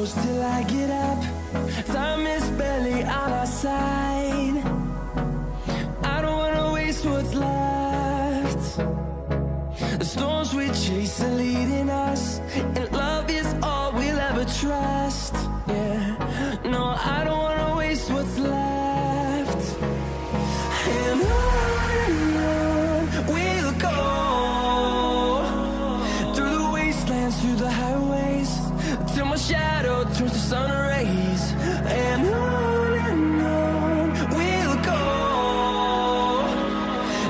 close till I get up. Time is barely on our side. I don't wanna waste what's left. The storms we chase are leading us, and love is all we'll ever trust. Yeah, no, I don't wanna waste what's left. And on we'll go, through the wastelands, through the highways, till my shadow turns to sun rays. And on we'll go,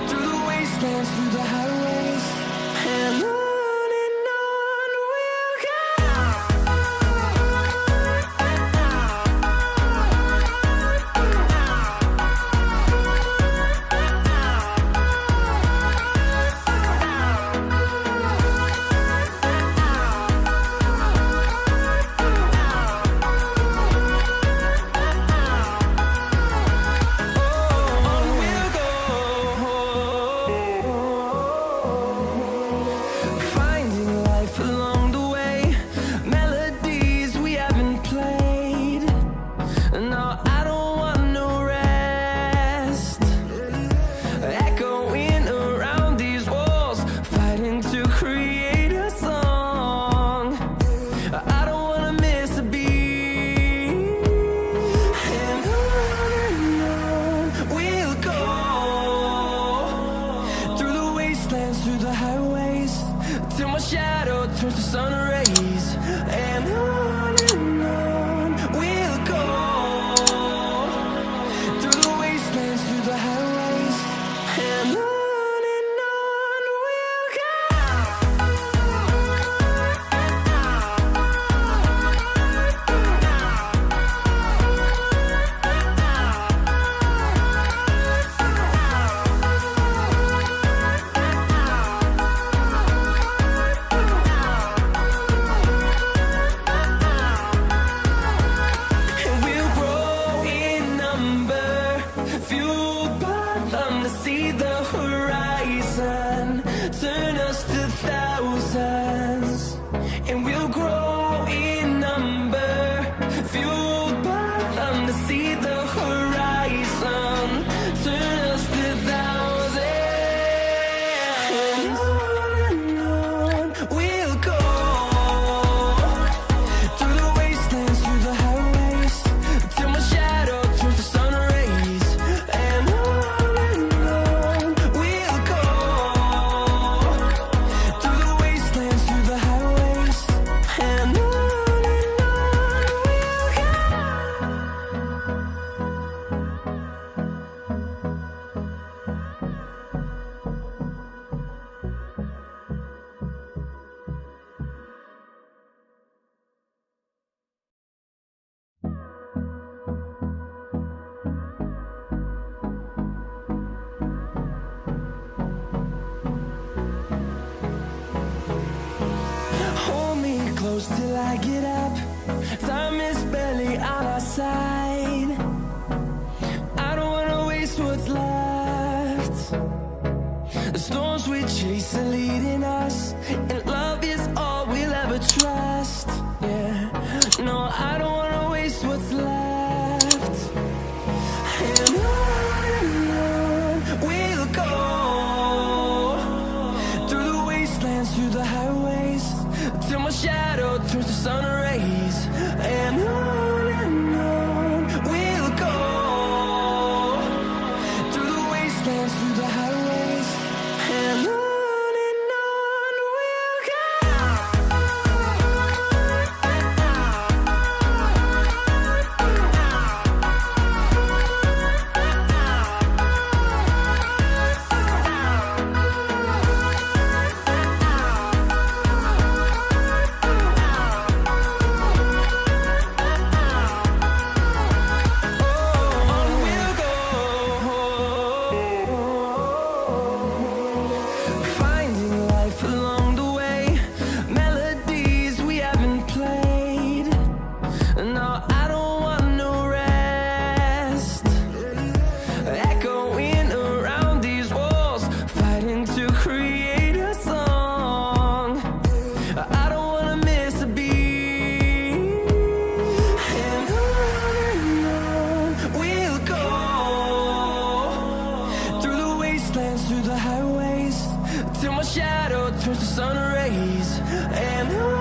through the wastelands, through the highways, and on we'll go. Finding life along the way, melodies we haven't played. No, I don't want no rest. Echoing around these walls, fighting to create a song. I don't wanna miss a beat. And on we'll go, through the wastelands, through the highways, till my shadow turns to sun rays. And on we'll go, through the wastelands, through the highways, and on we'll go. And we'll grow in number, fueled by them to see the horizon, turn us to thousands. And we'll grow in number, fueled by them to see the horizon, turn us to thousands. And on we'll go, through the wastelands, through the highways, till my shadow turns to sun rays. And on we'll go, through the wastelands, through the highways, and on we'll go. Hold me close till I get up. Time is barely on our side. I don't wanna waste what's left. The storms we chase are leading us, and love is all we'll ever trust. Yeah, no, I don't wanna waste what's left. And on we'll go, through the wastelands, through the highways, till my shadow turns to sun rays. And on we'll go, through the wastelands, through the highways, and on we'll go. sun rays, and